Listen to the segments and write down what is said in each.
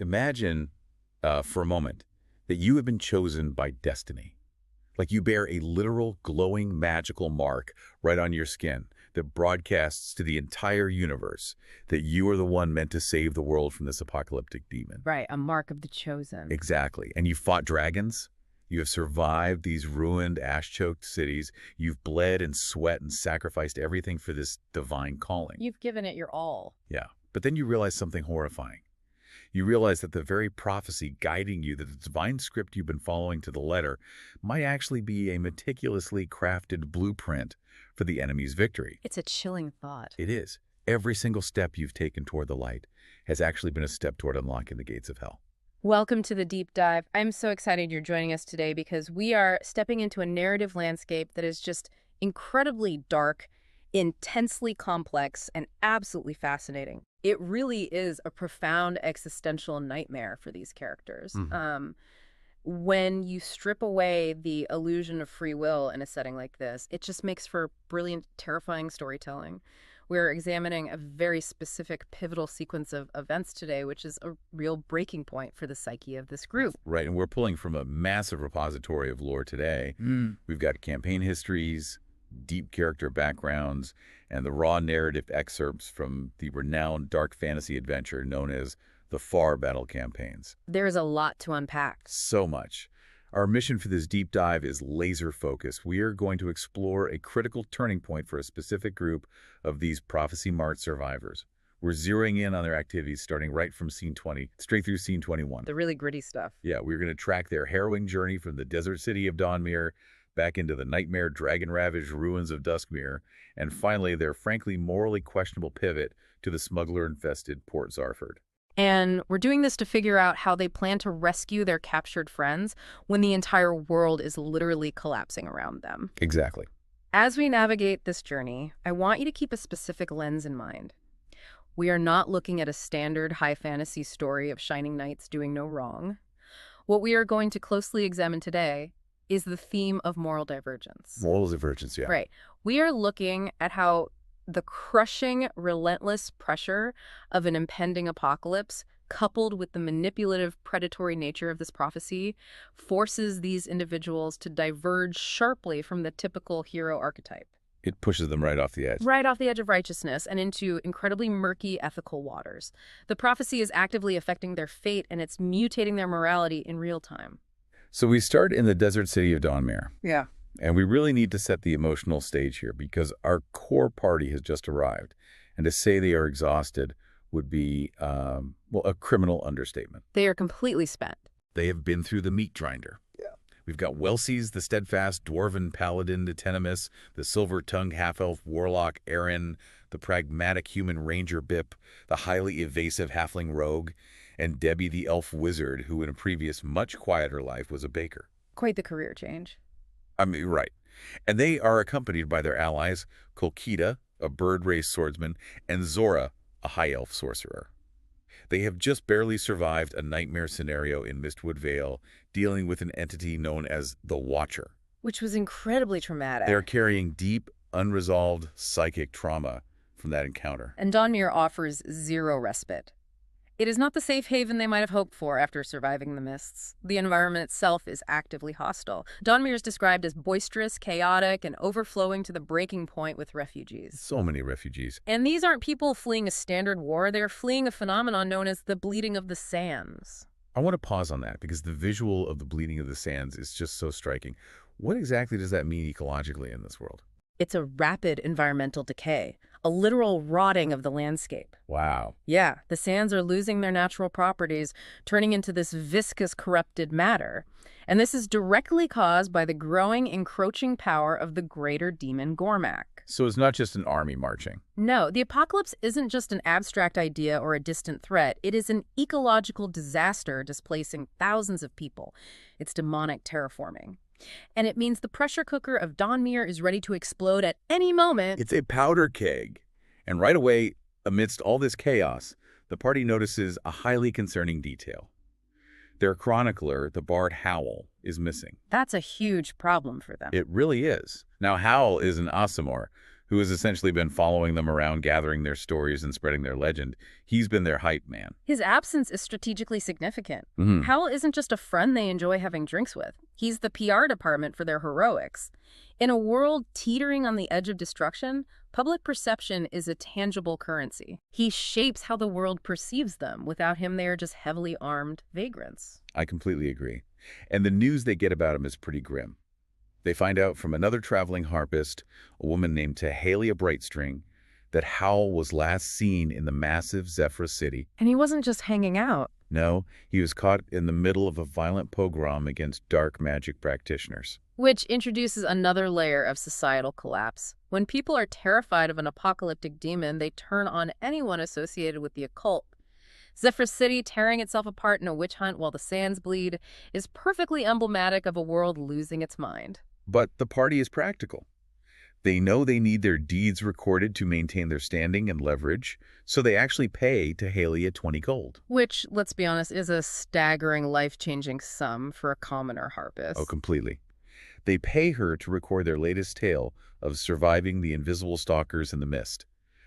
Imagine, for a moment, that you have been chosen by destiny. Like you bear a literal, glowing, magical mark right on your skin that broadcasts to the entire universe that you are the one meant to save the world from this apocalyptic demon. Right, a mark of the chosen. Exactly. And you fought dragons. You have survived these ruined, ash-choked cities. You've bled and sweat and sacrificed everything for this divine calling. You've given it your all. Yeah. But then you realize something horrifying. You realize that the very prophecy guiding you, that the divine script you've been following to the letter, might actually be a meticulously crafted blueprint for the enemy's victory. It's a chilling thought. It is. Every single step you've taken toward the light has actually been a step toward unlocking the gates of hell. Welcome to the deep dive. I'm so excited you're joining us today because we are stepping into a narrative landscape that is just incredibly dark, intensely complex, and absolutely fascinating. It really is a profound existential nightmare for these characters. When you strip away the illusion of free will in a setting like this, it just makes for brilliant, terrifying storytelling. We're examining a very specific pivotal sequence of events today, which is a real breaking point for the psyche of this group. Right, and we're pulling from a massive repository of lore today. We've got campaign histories, deep character backgrounds, and the raw narrative excerpts from the renowned dark fantasy adventure known as the Far Battle Campaigns. There's a lot to unpack. So much. Our mission for this deep dive is laser-focused. We are going to explore a critical turning point for a specific group of these prophecy-marked survivors. We're zeroing in on their activities starting right from scene 20, straight through scene 21. The really gritty stuff. Yeah, we're going to track their harrowing journey from the desert city of Dawnmere back into the nightmare dragon-ravaged ruins of Duskmere, and finally their frankly morally questionable pivot to the smuggler-infested Port Zarford. And we're doing this to figure out how they plan to rescue their captured friends when the entire world is literally collapsing around them. Exactly. As we navigate this journey, I want you to keep a specific lens in mind. We are not looking at a standard high fantasy story of shining knights doing no wrong. What we are going to closely examine today is the theme of moral divergence. Moral divergence, yeah. Right. We are looking at how the crushing, relentless pressure of an impending apocalypse, coupled with the manipulative, predatory nature of this prophecy, forces these individuals to diverge sharply from the typical hero archetype. It pushes them right off the edge. Right off the edge of righteousness and into incredibly murky ethical waters. The prophecy is actively affecting their fate, and it's mutating their morality in real time. So we start in the desert city of Dawnmere. Yeah. And we really need to set the emotional stage here because our core party has just arrived. And to say they are exhausted would be, well, a criminal understatement. They are completely spent. They have been through the meat grinder. Yeah. We've got Welsies, the steadfast dwarven paladin Detenimus, the silver-tongued half-elf warlock Aaron, the pragmatic human ranger Bip, the highly evasive halfling rogue, and Debbie the elf wizard, who in a previous much quieter life was a baker. Quite the career change. I mean, right. And they are accompanied by their allies, Kolkita, a bird-race swordsman, and Zora, a high elf sorcerer. They have just barely survived a nightmare scenario in Mistwood Vale, dealing with an entity known as the Watcher. Which was incredibly traumatic. They're carrying deep, unresolved psychic trauma from that encounter. And Dawnmere offers zero respite. It is not the safe haven they might have hoped for after surviving the mists. The environment itself is actively hostile. Dawnmere is described as boisterous, chaotic, and overflowing to the breaking point with refugees. So many refugees. And these aren't people fleeing a standard war. They're fleeing a phenomenon known as the bleeding of the sands. I want to pause on that because the visual of the bleeding of the sands is just so striking. What exactly does that mean ecologically in this world? It's a rapid environmental decay, a literal rotting of the landscape. Wow. Yeah, the sands are losing their natural properties, turning into this viscous, corrupted matter. And this is directly caused by the growing, encroaching power of the greater demon Gormak. So it's not just an army marching. No, the apocalypse isn't just an abstract idea or a distant threat. It is an ecological disaster displacing thousands of people. It's demonic terraforming. And it means the pressure cooker of Dawnmere is ready to explode at any moment. It's a powder keg. And right away, amidst all this chaos, the party notices a highly concerning detail. Their chronicler, the bard Howl, is missing. That's a huge problem for them. It really is. Now, Howl is an Aasimar who has essentially been following them around, gathering their stories and spreading their legend. He's been their hype man. His absence is strategically significant. Mhm. Howell isn't just a friend they enjoy having drinks with. He's the PR department for their heroics. In a world teetering on the edge of destruction, public perception is a tangible currency. He shapes how the world perceives them. Without him, they are just heavily armed vagrants. I completely agree. And the news they get about him is pretty grim. They find out from another traveling harpist, a woman named Tahalia Brightstring, that Howell was last seen in the massive Zephyr city. And he wasn't just hanging out. No, he was caught in the middle of a violent pogrom against dark magic practitioners. Which introduces another layer of societal collapse. When people are terrified of an apocalyptic demon, they turn on anyone associated with the occult. Zephyr City, tearing itself apart in a witch hunt while the sands bleed, is perfectly emblematic of a world losing its mind. But the party is practical. They know they need their deeds recorded to maintain their standing and leverage, so they actually pay Tahalia 20 gold. Which, let's be honest, is a staggering, life-changing sum for a commoner harpist. Oh, completely. They pay her to record their latest tale of surviving the invisible stalkers in the mist.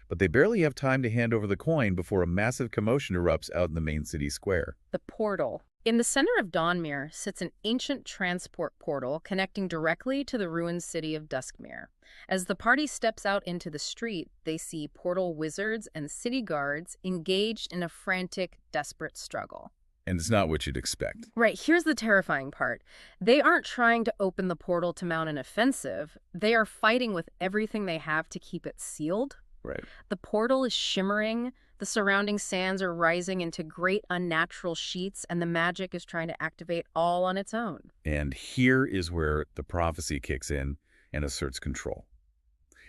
But they barely have time to hand over the coin before a massive commotion erupts out in the main city square. The portal. In the center of Dawnmere sits an ancient transport portal connecting directly to the ruined city of Duskmere. As the party steps out into the street, they see portal wizards and city guards engaged in a frantic, desperate struggle. And it's not what you'd expect. Right, here's the terrifying part. They aren't trying to open the portal to mount an offensive. They are fighting with everything they have to keep it sealed. Right. The portal is shimmering, the surrounding sands are rising into great unnatural sheets, and the magic is trying to activate all on its own. And here is where the prophecy kicks in and asserts control.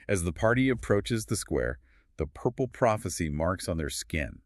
As the party approaches the square, the purple prophecy marks on their skin.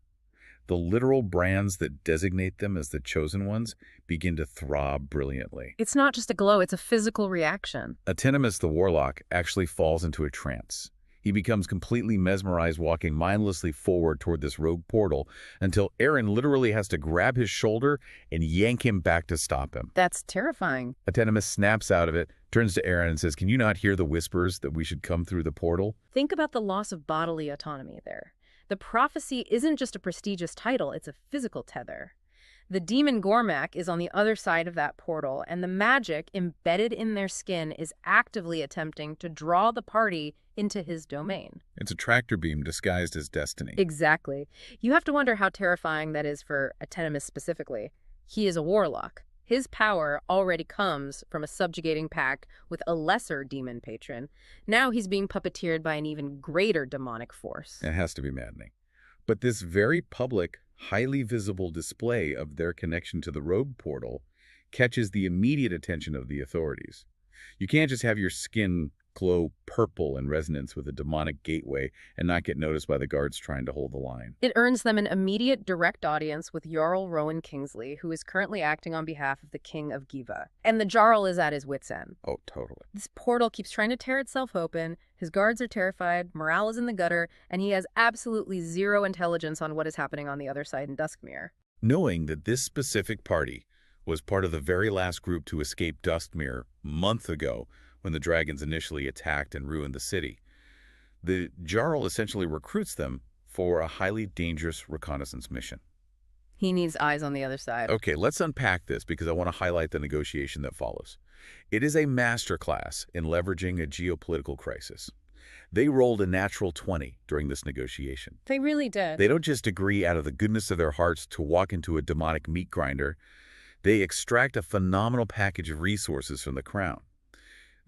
The literal brands that designate them as the chosen ones begin to throb brilliantly. It's not just a glow, it's a physical reaction. Atenimus the warlock actually falls into a trance. He becomes completely mesmerized, walking mindlessly forward toward this rogue portal until Aaron literally has to grab his shoulder and yank him back to stop him. That's terrifying. Atenimus snaps out of it, turns to Aaron and says, "Can you not hear the whispers that we should come through the portal?" Think about the loss of bodily autonomy there. The prophecy isn't just a prestigious title, it's a physical tether. The demon Gormak is on the other side of that portal, and the magic embedded in their skin is actively attempting to draw the party into his domain. It's a tractor beam disguised as destiny. Exactly. You have to wonder how terrifying that is for Atenimus specifically. He is a warlock. His power already comes from a subjugating pact with a lesser demon patron. Now he's being puppeteered by an even greater demonic force. It has to be maddening. But this very public, highly visible display of their connection to the rogue portal catches the immediate attention of the authorities. You can't just have your skin glow purple in resonance with a demonic gateway and not get noticed by the guards trying to hold the line. It earns them an immediate direct audience with Jarl Rowan Kingsley, who is currently acting on behalf of the King of Giva. And the Jarl is at his wit's end. Oh, totally. This portal keeps trying to tear itself open, his guards are terrified, morale is in the gutter, and he has absolutely zero intelligence on what is happening on the other side in Duskmere. Knowing that this specific party was part of the very last group to escape Duskmere months ago when the dragons initially attacked and ruined the city, the Jarl essentially recruits them for a highly dangerous reconnaissance mission. He needs eyes on the other side. Okay, let's unpack this because I want to highlight the negotiation that follows. It is a masterclass in leveraging a geopolitical crisis. They rolled a natural 20 during this negotiation. They really did. They don't just agree out of the goodness of their hearts to walk into a demonic meat grinder. They extract a phenomenal package of resources from the crown.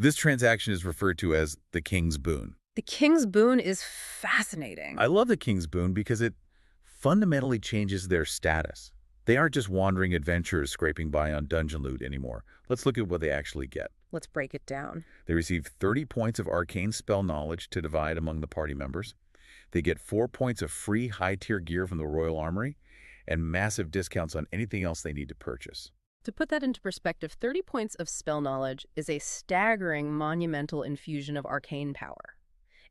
This transaction is referred to as the King's Boon. The King's Boon is fascinating. I love the King's Boon because it fundamentally changes their status. They aren't just wandering adventurers scraping by on dungeon loot anymore. Let's look at what they actually get. Let's break it down. They receive 30 points of arcane spell knowledge to divide among the party members. They get 4 points of free high-tier gear from the Royal Armory and massive discounts on anything else they need to purchase. To put that into perspective, 30 points of spell knowledge is a staggering, monumental infusion of arcane power.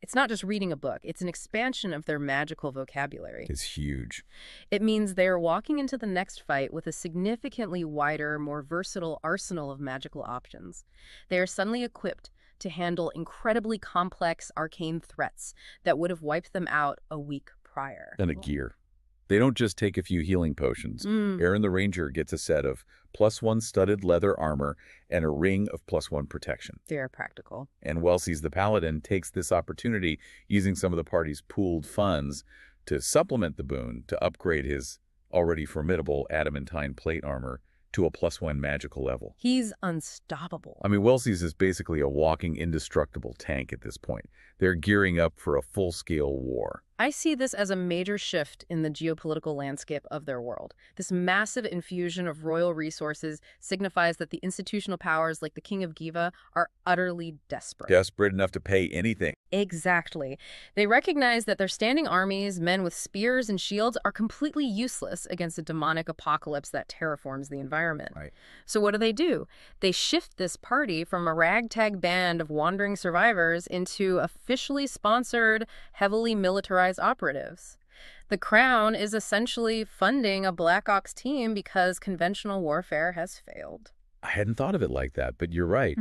It's not just reading a book, it's an expansion of their magical vocabulary. It's huge. It means they are walking into the next fight with a significantly wider, more versatile arsenal of magical options. They are suddenly equipped to handle incredibly complex arcane threats that would have wiped them out a week prior. And a gear. They don't just take a few healing potions. Aaron the Ranger gets a set of +1 studded leather armor and a ring of +1 protection. They're practical. And Welsies the Paladin takes this opportunity, using some of the party's pooled funds, to supplement the boon to upgrade his already formidable adamantine plate armor to a +1 magical level. He's unstoppable. I mean, Welsies is basically a walking indestructible tank at this point. They're gearing up for a full-scale war. I see this as a major shift in the geopolitical landscape of their world. This massive infusion of royal resources signifies that the institutional powers like the King of Giva are utterly desperate. Desperate enough to pay anything. Exactly. They recognize that their standing armies, men with spears and shields, are completely useless against a demonic apocalypse that terraforms the environment. Right. So what do? They shift this party from a ragtag band of wandering survivors into officially sponsored, heavily militarized operatives. The Crown is essentially funding a Black Ops team because conventional warfare has failed. I hadn't thought of it like that, but you're right.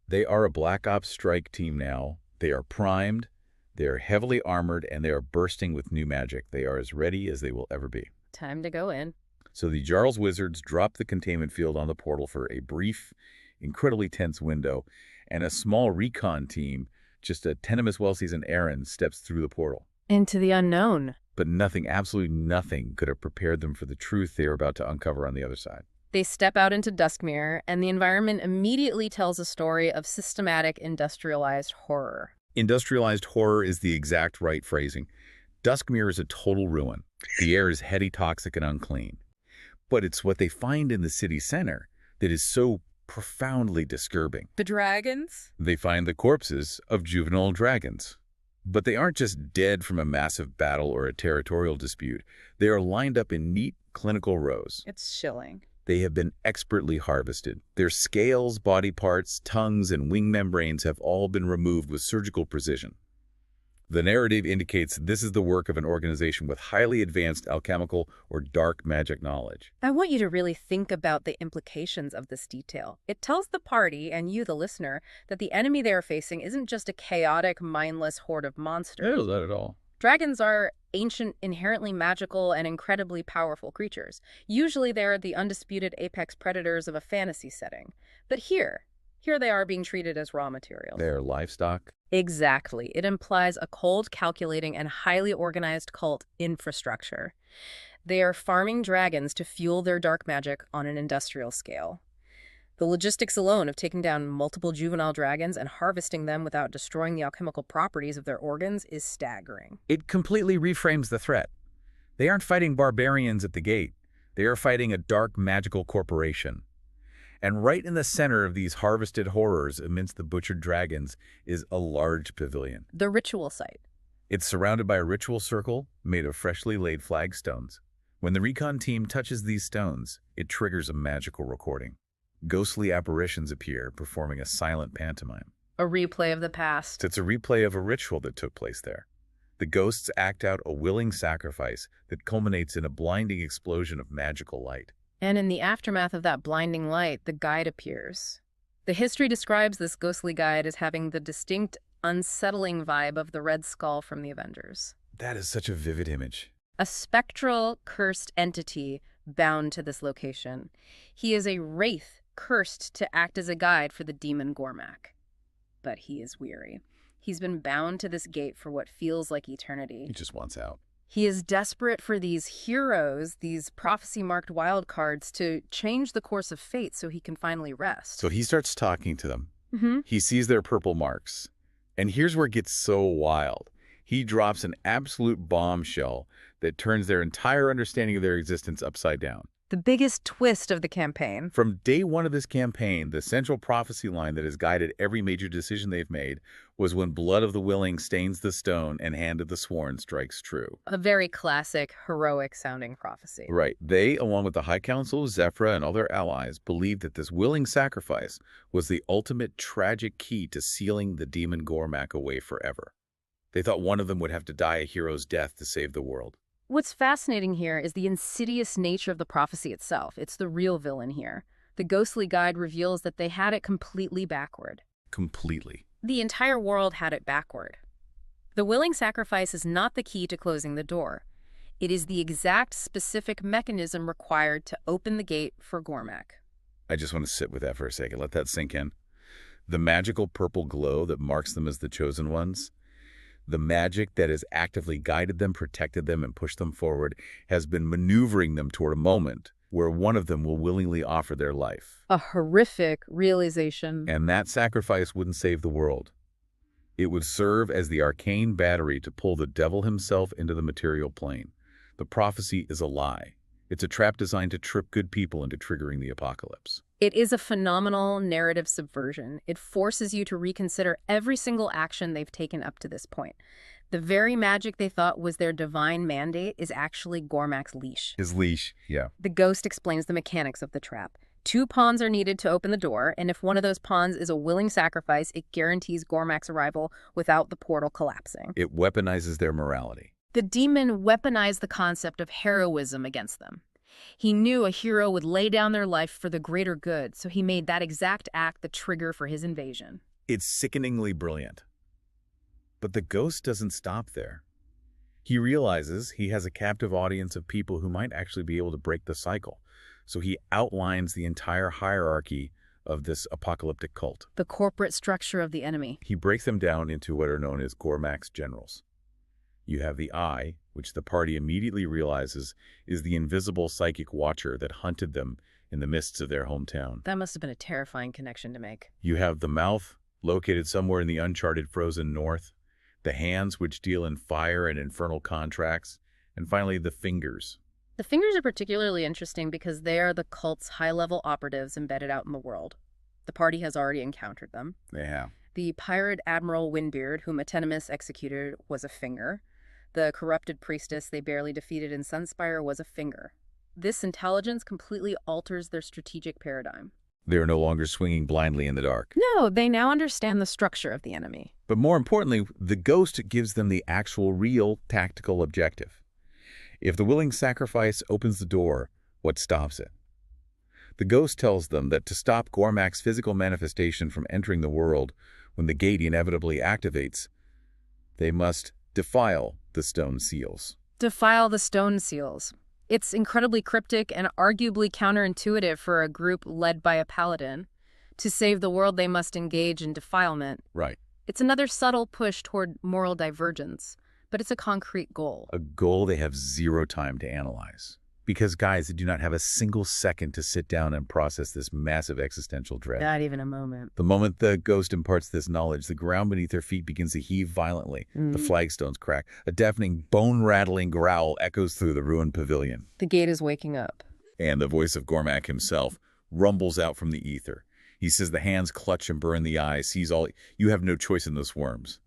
They are a Black Ops strike team now. They are primed, they are heavily armored, and they are bursting with new magic. They are as ready as they will ever be. Time to go in. So the Jarl's Wizards drop the containment field on the portal for a brief, incredibly tense window, and a small recon team, just a Tenemis, Welsies, and Aaron, steps through the portal. Into the unknown. But nothing, absolutely nothing, could have prepared them for the truth they are about to uncover on the other side. They step out into Duskmere, and the environment immediately tells a story of systematic industrialized horror. Industrialized horror is the exact right phrasing. Duskmere is a total ruin. The air is heady, toxic, and unclean. But it's what they find in the city center that is so profoundly disturbing. The dragons? They find the corpses of juvenile dragons. But they aren't just dead from a massive battle or a territorial dispute. They are lined up in neat, clinical rows. It's chilling. They have been expertly harvested. Their scales, body parts, tongues, and wing membranes have all been removed with surgical precision. The narrative indicates this is the work of an organization with highly advanced alchemical or dark magic knowledge. I want you to really think about the implications of this detail. It tells the party, and you, the listener, that the enemy they are facing isn't just a chaotic, mindless horde of monsters. Not at all. Dragons are ancient, inherently magical, and incredibly powerful creatures. Usually they're the undisputed apex predators of a fantasy setting. But here they are being treated as raw materials. They're livestock. Exactly. It implies a cold, calculating, and highly organized cult infrastructure. They are farming dragons to fuel their dark magic on an industrial scale. The logistics alone of taking down multiple juvenile dragons and harvesting them without destroying the alchemical properties of their organs is staggering. It completely reframes the threat. They aren't fighting barbarians at the gate. They are fighting a dark magical corporation. And right in the center of these harvested horrors amidst the butchered dragons is a large pavilion. The ritual site. It's surrounded by a ritual circle made of freshly laid flagstones. When the recon team touches these stones, it triggers a magical recording. Ghostly apparitions appear, performing a silent pantomime. A replay of the past. It's a replay of a ritual that took place there. The ghosts act out a willing sacrifice that culminates in a blinding explosion of magical light. And in the aftermath of that blinding light, the guide appears. The history describes this ghostly guide as having the distinct, unsettling vibe of the Red Skull from the Avengers. That is such a vivid image. A spectral, cursed entity bound to this location. He is a wraith cursed to act as a guide for the demon Gormak. But he is weary. He's been bound to this gate for what feels like eternity. He just wants out. He is desperate for these heroes, these prophecy-marked wild cards, to change the course of fate so he can finally rest. So he starts talking to them. He sees their purple marks. And here's where it gets so wild. He drops an absolute bombshell that turns their entire understanding of their existence upside down. The biggest twist of the campaign. From day one of this campaign, the central prophecy line that has guided every major decision they've made was when blood of the willing stains the stone and hand of the sworn strikes true. A very classic, heroic-sounding prophecy. Right. They, along with the High Council of Zephyra and all their allies, believed that this willing sacrifice was the ultimate tragic key to sealing the demon Gormak away forever. They thought one of them would have to die a hero's death to save the world. What's fascinating here is the insidious nature of the prophecy itself. It's the real villain here. The ghostly guide reveals that they had it completely backward. Completely. The entire world had it backward. The willing sacrifice is not the key to closing the door. It is the exact specific mechanism required to open the gate for Gormak. I just want to sit with that for a second. Let that sink in. The magical purple glow that marks them as the chosen ones, the magic that has actively guided them, protected them, and pushed them forward, has been maneuvering them toward a moment where one of them will willingly offer their life. A horrific realization. And that sacrifice wouldn't save the world. It would serve as the arcane battery to pull the devil himself into the material plane. The prophecy is a lie. It's a trap designed to trip good people into triggering the apocalypse. It is a phenomenal narrative subversion. It forces you to reconsider every single action they've taken up to this point. The very magic they thought was their divine mandate is actually Gormak's leash. His leash, yeah. The ghost explains the mechanics of the trap. 2 pawns are needed to open the door, and if one of those pawns is a willing sacrifice, it guarantees Gormak's arrival without the portal collapsing. It weaponizes their morality. The demon weaponized the concept of heroism against them. He knew a hero would lay down their life for the greater good, so he made that exact act the trigger for his invasion. It's sickeningly brilliant. But the ghost doesn't stop there. He realizes he has a captive audience of people who might actually be able to break the cycle. So he outlines the entire hierarchy of this apocalyptic cult. The corporate structure of the enemy. He breaks them down into what are known as Gormak's generals. You have the Eye, which the party immediately realizes is the invisible psychic watcher that hunted them in the mists of their hometown. That must have been a terrifying connection to make. You have the Mouth, located somewhere in the uncharted frozen north, the Hands, which deal in fire and infernal contracts, and finally the Fingers. The Fingers are particularly interesting because they are the cult's high-level operatives embedded out in the world. The party has already encountered them. They have. The pirate Admiral Windbeard, whom Atenemus executed, was a Finger. The corrupted priestess they barely defeated in Sunspire was a Finger. This intelligence completely alters their strategic paradigm. They are no longer swinging blindly in the dark. No, they now understand the structure of the enemy. But more importantly, the ghost gives them the actual, real, tactical objective. If the willing sacrifice opens the door, what stops it? The ghost tells them that to stop Gormak's physical manifestation from entering the world when the gate inevitably activates, they must defile the stone seals. Defile the stone seals. It's incredibly cryptic and arguably counterintuitive for a group led by a paladin. To save the world, they must engage in defilement. Right. It's another subtle push toward moral divergence, but it's a concrete goal. A goal they have zero time to analyze. Because, guys, they do not have a single second to sit down and process this massive existential dread. Not even a moment. The moment the ghost imparts this knowledge, the ground beneath their feet begins to heave violently. The flagstones crack. A deafening, bone-rattling growl echoes through the ruined pavilion. The gate is waking up. And the voice of Gormak himself rumbles out from the ether. He says the Hands clutch and burn the eyes. Sees all. You have no choice in those worms.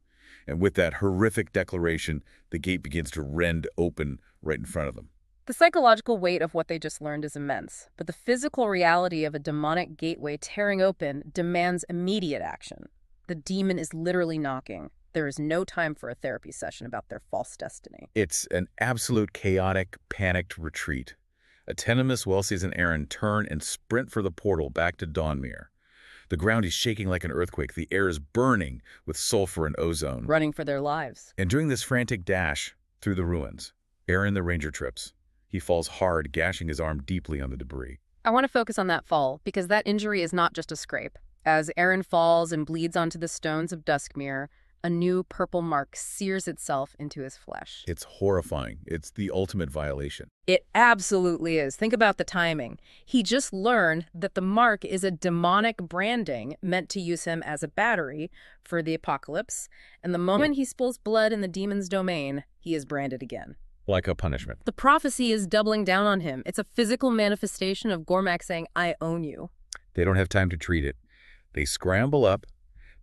And with that horrific declaration, the gate begins to rend open right in front of them. The psychological weight of what they just learned is immense, but the physical reality of a demonic gateway tearing open demands immediate action. The demon is literally knocking. There is no time for a therapy session about their false destiny. It's an absolute chaotic, panicked retreat. Atenemus, Welsies, and Aaron turn and sprint for the portal back to Dawnmere. The ground is shaking like an earthquake. The air is burning with sulfur and ozone. Running for their lives. And during this frantic dash through the ruins, Aaron the Ranger trips. He falls hard, gashing his arm deeply on the debris. I want to focus on that fall, because that injury is not just a scrape. As Aaron falls and bleeds onto the stones of Duskmere, a new purple mark sears itself into his flesh. It's horrifying. It's the ultimate violation. It absolutely is. Think about the timing. He just learned that the mark is a demonic branding meant to use him as a battery for the apocalypse, and the moment he spills blood in the demon's domain, he is branded again. Like a punishment. The prophecy is doubling down on him. It's a physical manifestation of Gormak saying, I own you. They don't have time to treat it. They scramble up.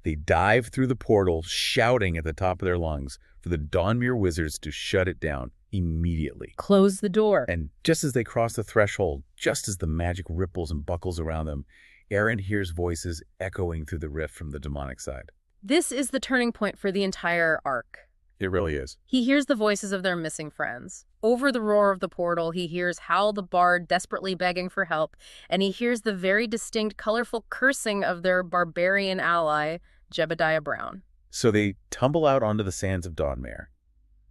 They dive through the portal, shouting at the top of their lungs for the Dawnmere wizards to shut it down immediately. Close the door. And just as they cross the threshold, just as the magic ripples and buckles around them, Aaron hears voices echoing through the rift from the demonic side. This is the turning point for the entire arc. It really is. He hears the voices of their missing friends. Over the roar of the portal, he hears Howl the Bard desperately begging for help, and he hears the very distinct, colorful cursing of their barbarian ally, Jebediah Brown. So they tumble out onto the sands of Dawnmere.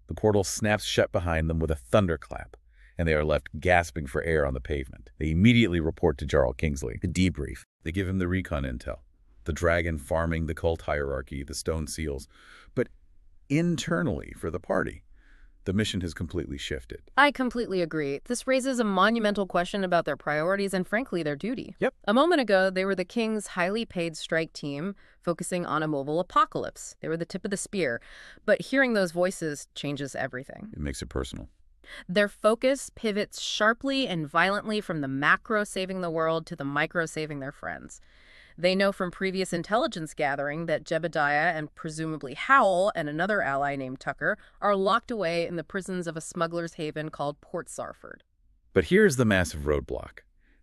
The portal snaps shut behind them with a thunderclap, and they are left gasping for air on the pavement. They immediately report to Jarl Kingsley, a debrief. They give him the recon intel, the dragon farming, the cult hierarchy, the stone seals. But internally for the party, the mission has completely shifted. I completely agree. This raises a monumental question about their priorities and, frankly, their duty. Yep. A moment ago, they were the king's highly paid strike team focusing on a mobile apocalypse. They were the tip of the spear. But hearing those voices changes everything. It makes it personal. Their focus pivots sharply and violently from the macro saving the world to the micro saving their friends. They know from previous intelligence gathering that Jebediah and presumably Howl and another ally named Tucker are locked away in the prisons of a smuggler's haven called Port Zarford. But here's the massive roadblock.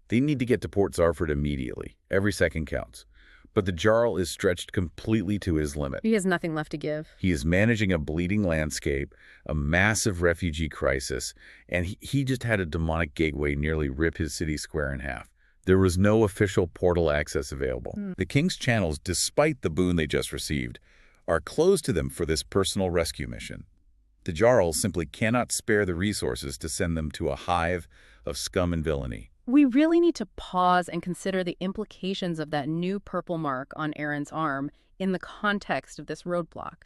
They need to get to Port Zarford immediately. Every second counts. But the Jarl is stretched completely to his limit. He has nothing left to give. He is managing a bleeding landscape, a massive refugee crisis, and he just had a demonic gateway nearly rip his city square in half. There was no official portal access available. The King's channels, despite the boon they just received, are closed to them for this personal rescue mission. The Jarls simply cannot spare the resources to send them to a hive of scum and villainy. We really need to pause and consider the implications of that new purple mark on Aaron's arm in the context of this roadblock.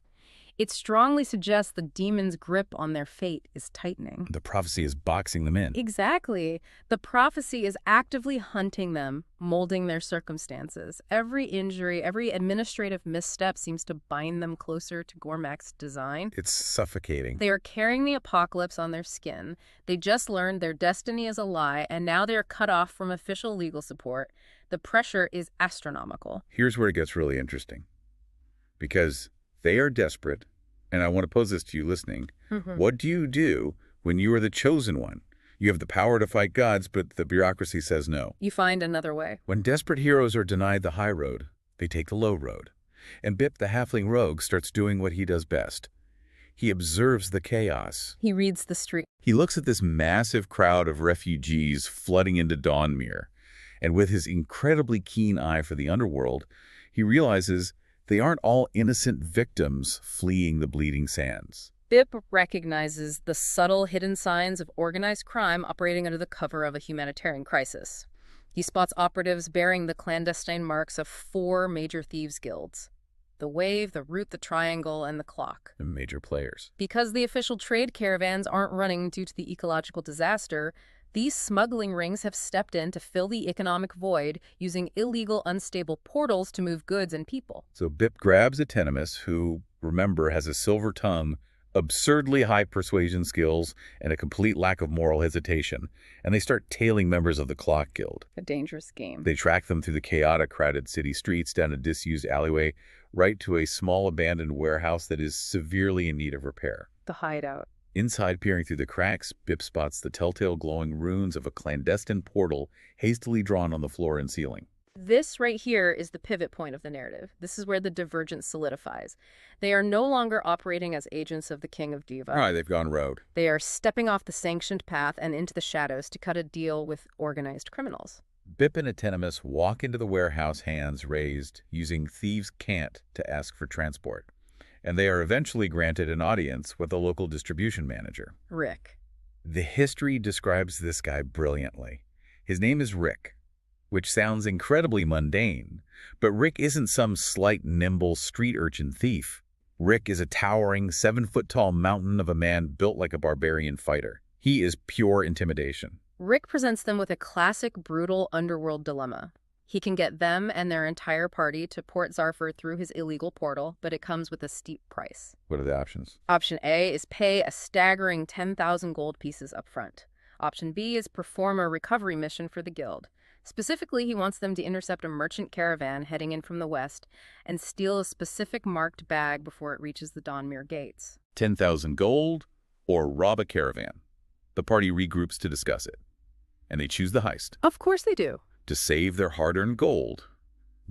It strongly suggests the demon's grip on their fate is tightening. The prophecy is boxing them in. Exactly. The prophecy is actively hunting them, molding their circumstances. Every injury, every administrative misstep seems to bind them closer to Gormak's design. It's suffocating. They are carrying the apocalypse on their skin. They just learned their destiny is a lie, and now they are cut off from official legal support. The pressure is astronomical. Here's where it gets really interesting. Because they are desperate, and I want to pose this to you listening. What do you do when you are the chosen one? You have the power to fight gods, but the bureaucracy says no. You find another way. When desperate heroes are denied the high road, they take the low road. And Bip, the halfling rogue, starts doing what he does best. He observes the chaos. He reads the street. He looks at this massive crowd of refugees flooding into Dawnmere, and with his incredibly keen eye for the underworld, he realizes they aren't all innocent victims fleeing the bleeding sands. Bip recognizes the subtle hidden signs of organized crime operating under the cover of a humanitarian crisis. He spots operatives bearing the clandestine marks of 4 major thieves' guilds: the Wave, the Root, the Triangle, and the Clock. The major players. Because the official trade caravans aren't running due to the ecological disaster, these smuggling rings have stepped in to fill the economic void, using illegal, unstable portals to move goods and people. So Bip grabs Atenimus, who, remember, has a silver tongue, absurdly high persuasion skills, and a complete lack of moral hesitation, and they start tailing members of the Clock Guild. A dangerous game. They track them through the chaotic, crowded city streets, down a disused alleyway, right to a small abandoned warehouse that is severely in need of repair. The hideout. Inside, peering through the cracks, Bip spots the telltale glowing runes of a clandestine portal hastily drawn on the floor and ceiling. This right here is the pivot point of the narrative. This is where the divergence solidifies. They are no longer operating as agents of the King of Diva. All right, they've gone rogue. They are stepping off the sanctioned path and into the shadows to cut a deal with organized criminals. Bip and Atenimus walk into the warehouse, hands raised, using thieves' cant to ask for transport. And they are eventually granted an audience with a local distribution manager. Rick. The history describes this guy brilliantly. His name is Rick, which sounds incredibly mundane, but Rick isn't some slight, nimble street urchin thief. Rick is a towering, 7-foot-tall mountain of a man built like a barbarian fighter. He is pure intimidation. Rick presents them with a classic, brutal underworld dilemma. He can get them and their entire party to Port Zarford through his illegal portal, but it comes with a steep price. What are the options? Option A is pay a staggering 10,000 gold pieces up front. Option B is perform a recovery mission for the guild. Specifically, he wants them to intercept a merchant caravan heading in from the west and steal a specific marked bag before it reaches the Dawnmere gates. 10,000 gold or rob a caravan? The party regroups to discuss it, and they choose the heist. Of course they do. To save their hard-earned gold.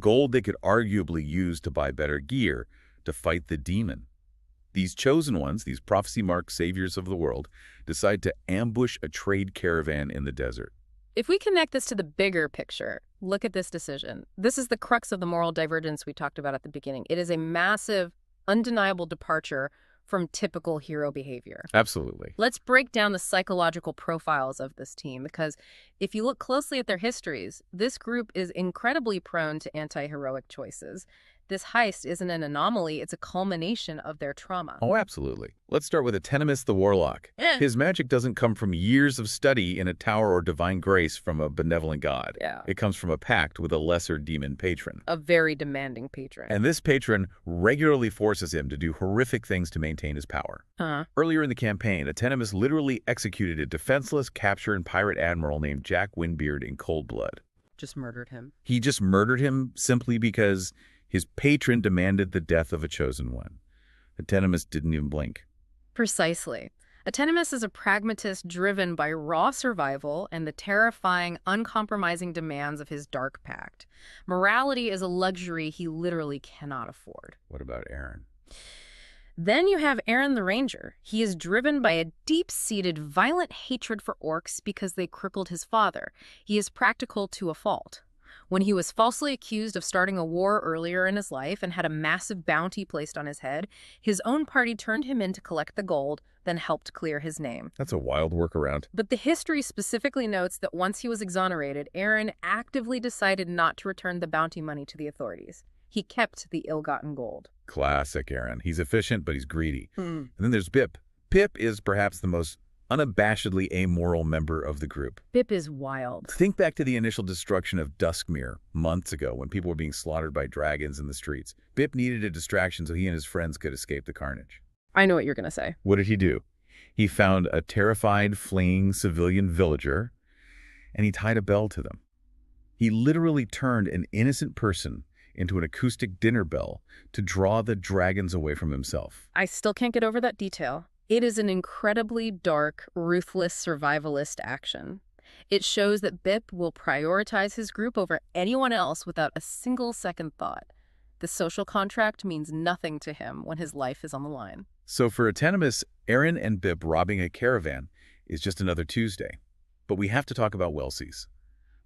Gold they could arguably use to buy better gear to fight the demon. These chosen ones, these prophecy-marked saviors of the world, decide to ambush a trade caravan in the desert. If we connect this to the bigger picture, look at this decision. This is the crux of the moral divergence we talked about at the beginning. It is a massive, undeniable departure from typical hero behavior. Absolutely. Let's break down the psychological profiles of this team, because if you look closely at their histories, this group is incredibly prone to anti-heroic choices. This heist isn't an anomaly, it's a culmination of their trauma. Oh, absolutely. Let's start with Atenemus the Warlock. His magic doesn't come from years of study in a tower or divine grace from a benevolent god. Yeah. It comes from a pact with a lesser demon patron. A very demanding patron. And this patron regularly forces him to do horrific things to maintain his power. Earlier in the campaign, Atenemus literally executed a defenseless capture and pirate admiral named Jack Windbeard in cold blood. Just murdered him. He just murdered him simply because his patron demanded the death of a chosen one. Atenemus didn't even blink. Precisely. Atenemus is a pragmatist driven by raw survival and the terrifying, uncompromising demands of his dark pact. Morality is a luxury he literally cannot afford. What about Aaron? Then you have Aaron the Ranger. He is driven by a deep-seated, violent hatred for orcs because they crippled his father. He is practical to a fault. When he was falsely accused of starting a war earlier in his life and had a massive bounty placed on his head, his own party turned him in to collect the gold, then helped clear his name. That's a wild workaround. But the history specifically notes that once he was exonerated, Aaron actively decided not to return the bounty money to the authorities. He kept the ill-gotten gold. Classic Aaron. He's efficient, but he's greedy. And then there's Bip. Pip is perhaps the most unabashedly amoral member of the group. Bip is wild. Think back to the initial destruction of Duskmere months ago when people were being slaughtered by dragons in the streets. Bip needed a distraction so he and his friends could escape the carnage. I know what you're going to say. What did he do? He found a terrified, fleeing civilian villager, and he tied a bell to them. He literally turned an innocent person into an acoustic dinner bell to draw the dragons away from himself. I still can't get over that detail. It is an incredibly dark, ruthless survivalist action. It shows that Bip will prioritize his group over anyone else without a single second thought. The social contract means nothing to him when his life is on the line. So for Atenemus, Aaron and Bip robbing a caravan is just another Tuesday. But we have to talk about Welsies.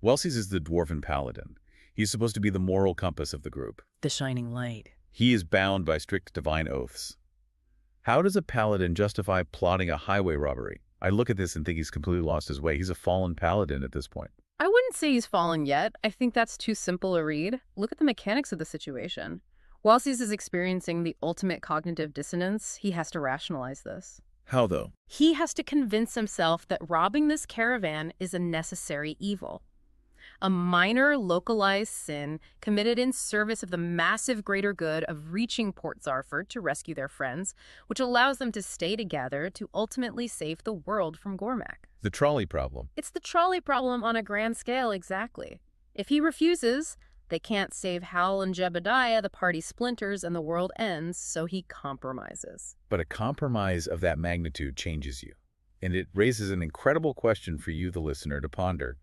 Welsies is the dwarven paladin. He's supposed to be the moral compass of the group. The shining light. He is bound by strict divine oaths. How does a paladin justify plotting a highway robbery? I look at this and think he's completely lost his way. He's a fallen paladin at this point. I wouldn't say he's fallen yet. I think that's too simple a read. Look at the mechanics of the situation. Welsies is experiencing the ultimate cognitive dissonance. He has to rationalize this. How, though? He has to convince himself that robbing this caravan is a necessary evil. A minor, localized sin committed in service of the massive greater good of reaching Port Zarford to rescue their friends, which allows them to stay together to ultimately save the world from Gormak. The trolley problem. It's the trolley problem on a grand scale, exactly. If he refuses, they can't save Hal and Jebediah, the party splinters, and the world ends, so he compromises. But a compromise of that magnitude changes you. And it raises an incredible question for you, the listener, to ponder.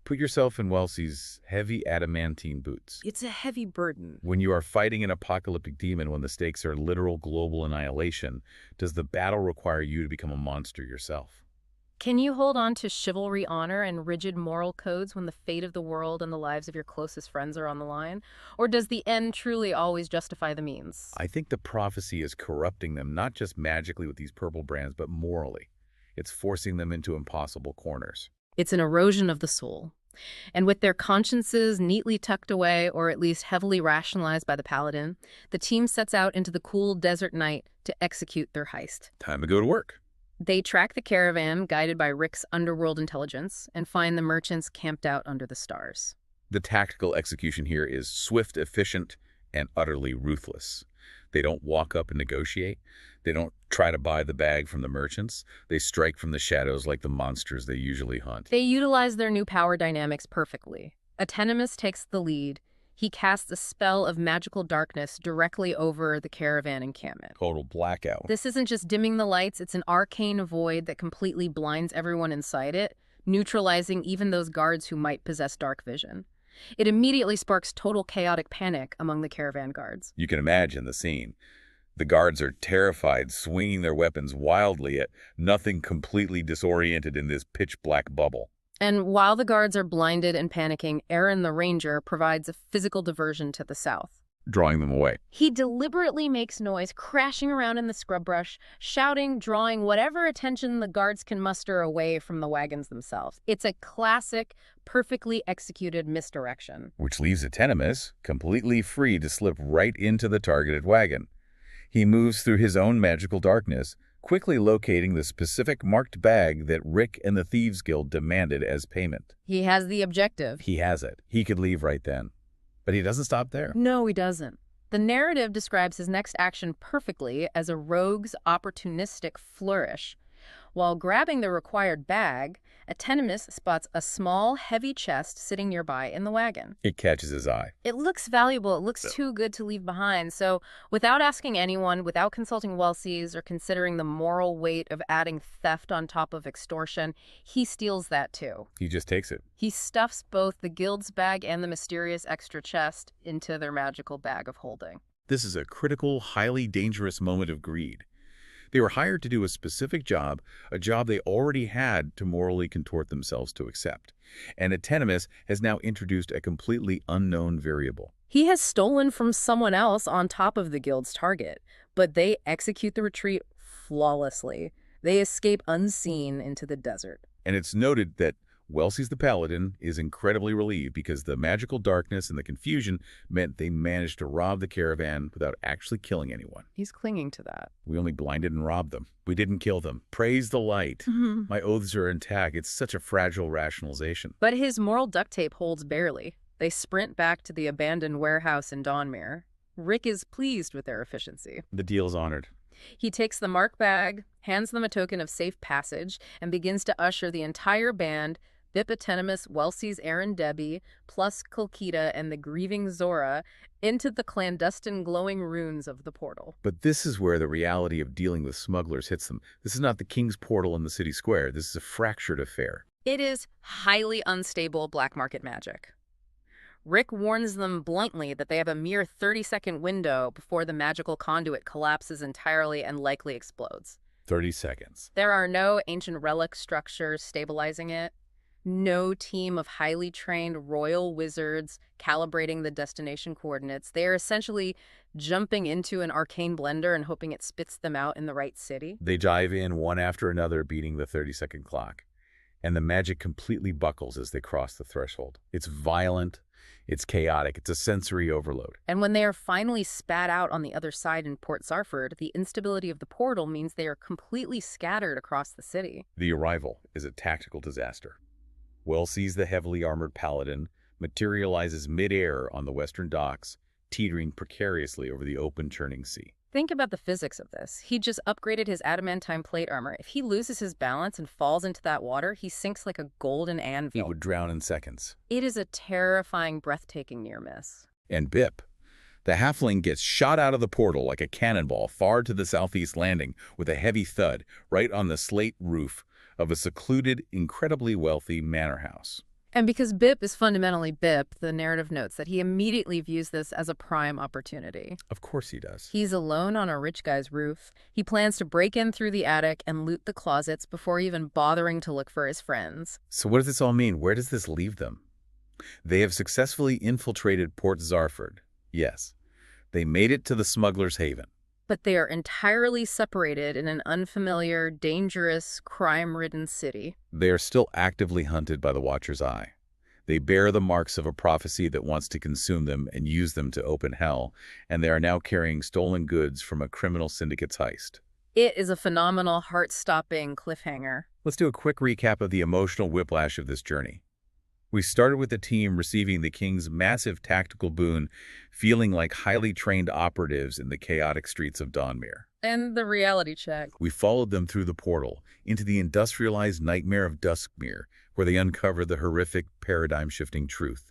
Put yourself in Welsie's heavy adamantine boots. It's a heavy burden. When you are fighting an apocalyptic demon, when the stakes are literal global annihilation, does the battle require you to become a monster yourself? Can you hold on to chivalry, honor, and rigid moral codes when the fate of the world and the lives of your closest friends are on the line? Or does the end truly always justify the means? I think the prophecy is corrupting them, not just magically with these purple brands, but morally. It's forcing them into impossible corners. It's an erosion of the soul. And with their consciences neatly tucked away, or at least heavily rationalized by the paladin, the team sets out into the cool desert night to execute their heist. Time to go to work. They track the caravan, guided by Rick's underworld intelligence, and find the merchants camped out under the stars. The tactical execution here is swift, efficient, and utterly ruthless. They don't walk up and negotiate. They don't try to buy the bag from the merchants. They strike from the shadows like the monsters they usually hunt. They utilize their new power dynamics perfectly. Atenemus takes the lead. He casts a spell of magical darkness directly over the caravan encampment. Total blackout. This isn't just dimming the lights, it's an arcane void that completely blinds everyone inside it, neutralizing even those guards who might possess dark vision. It immediately sparks total chaotic panic among the caravan guards. You can imagine the scene. The guards are terrified, swinging their weapons wildly at nothing, completely disoriented in this pitch-black bubble. And while the guards are blinded and panicking, Aaron the ranger provides a physical diversion to the south. Drawing them away. He deliberately makes noise, crashing around in the scrub brush, shouting, drawing whatever attention the guards can muster away from the wagons themselves. It's a classic, perfectly executed misdirection. Which leaves Atenimus completely free to slip right into the targeted wagon. He moves through his own magical darkness, quickly locating the specific marked bag that Rick and the Thieves Guild demanded as payment. He has the objective. He has it. He could leave right then. But he doesn't stop there. No, he doesn't. The narrative describes his next action perfectly as a rogue's opportunistic flourish. While grabbing the required bag, Atenimus spots a small, heavy chest sitting nearby in the wagon. It catches his eye. It looks valuable. It looks too good to leave behind. So without asking anyone, without consulting Welsies or considering the moral weight of adding theft on top of extortion, he steals that too. He just takes it. He stuffs both the guild's bag and the mysterious extra chest into their magical bag of holding. This is a critical, highly dangerous moment of greed. They were hired to do a specific job, a job they already had to morally contort themselves to accept. And Atenimus has now introduced a completely unknown variable. He has stolen from someone else on top of the guild's target, but they execute the retreat flawlessly. They escape unseen into the desert. And it's noted that Welsies the Paladin is incredibly relieved because the magical darkness and the confusion meant they managed to rob the caravan without actually killing anyone. He's clinging to that. We only blinded and robbed them. We didn't kill them. Praise the light. My oaths are intact. It's such a fragile rationalization. But his moral duct tape holds barely. They sprint back to the abandoned warehouse in Dawnmere. Rick is pleased with their efficiency. The deal's honored. He takes the marked bag, hands them a token of safe passage, and begins to usher the entire band, Bip Atenimus, Welsies Aaron Debbie, plus Kolkita and the grieving Zora, into the clandestine glowing ruins of the portal. But this is where the reality of dealing with smugglers hits them. This is not the King's Portal in the city square. This is a fractured affair. It is highly unstable black market magic. Rick warns them bluntly that they have a mere 30-second window before the magical conduit collapses entirely and likely explodes. 30 seconds. There are no ancient relic structures stabilizing it. No team of highly trained royal wizards calibrating the destination coordinates. They are essentially jumping into an arcane blender and hoping it spits them out in the right city. They dive in one after another, beating the 30-second clock. And the magic completely buckles as they cross the threshold. It's violent. It's chaotic. It's a sensory overload. And when they are finally spat out on the other side in Port Zarford, the instability of the portal means they are completely scattered across the city. The arrival is a tactical disaster. Welsies the heavily armored paladin materializes mid-air on the western docks, teetering precariously over the open churning sea. Think about the physics of this. He just upgraded his adamantine plate armor. If he loses his balance and falls into that water, he sinks like a golden anvil. He would drown in seconds. It is a terrifying, breathtaking near miss. And Bip, the halfling, gets shot out of the portal like a cannonball far to the southeast landing with a heavy thud right on the slate roof of a secluded, incredibly wealthy manor house. And because Bip is fundamentally Bip, the narrative notes that he immediately views this as a prime opportunity. Of course he does. He's alone on a rich guy's roof. He plans to break in through the attic and loot the closets before even bothering to look for his friends. So what does this all mean? Where does this leave them? They have successfully infiltrated Port Zarford. Yes, they made it to the smuggler's haven. But they are entirely separated in an unfamiliar, dangerous, crime-ridden city. They are still actively hunted by the Watcher's Eye. They bear the marks of a prophecy that wants to consume them and use them to open hell, and they are now carrying stolen goods from a criminal syndicate's heist. It is a phenomenal, heart-stopping cliffhanger. Let's do a quick recap of the emotional whiplash of this journey. We started with the team receiving the King's massive tactical boon, feeling like highly trained operatives in the chaotic streets of Dawnmere. And the reality check. We followed them through the portal into the industrialized nightmare of Duskmere, where they uncovered the horrific, paradigm-shifting truth.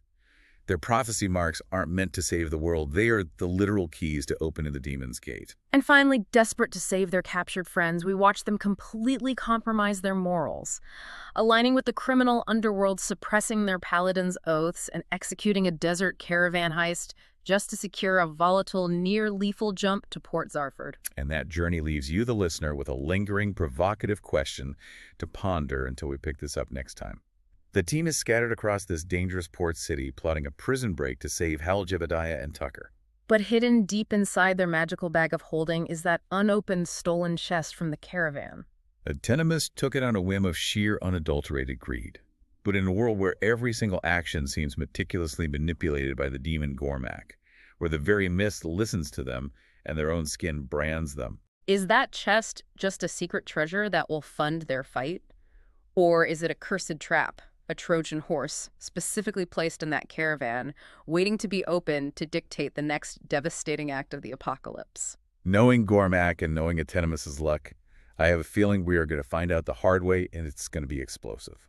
Their prophecy marks aren't meant to save the world. They are the literal keys to opening the Demon's Gate. And finally, desperate to save their captured friends, we watch them completely compromise their morals, aligning with the criminal underworld, suppressing their paladin's oaths, and executing a desert caravan heist just to secure a volatile, near-lethal jump to Port Zarford. And that journey leaves you, the listener, with a lingering, provocative question to ponder until we pick this up next time. The team is scattered across this dangerous port city, plotting a prison break to save Hal, Jebediah, and Tucker. But hidden deep inside their magical bag of holding is that unopened stolen chest from the caravan. Tenemus took it on a whim of sheer unadulterated greed. But in a world where every single action seems meticulously manipulated by the demon Gormak, where the very mist listens to them and their own skin brands them. Is that chest just a secret treasure that will fund their fight? Or is it a cursed trap, a Trojan horse, specifically placed in that caravan, waiting to be opened to dictate the next devastating act of the apocalypse? Knowing Gormak and knowing Atenemus's luck, I have a feeling we are going to find out the hard way, and it's going to be explosive.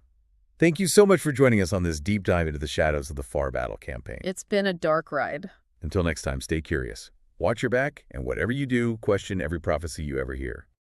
Thank you so much for joining us on this deep dive into the shadows of the Far Battle campaign. It's been a dark ride. Until next time, stay curious, watch your back, and whatever you do, question every prophecy you ever hear.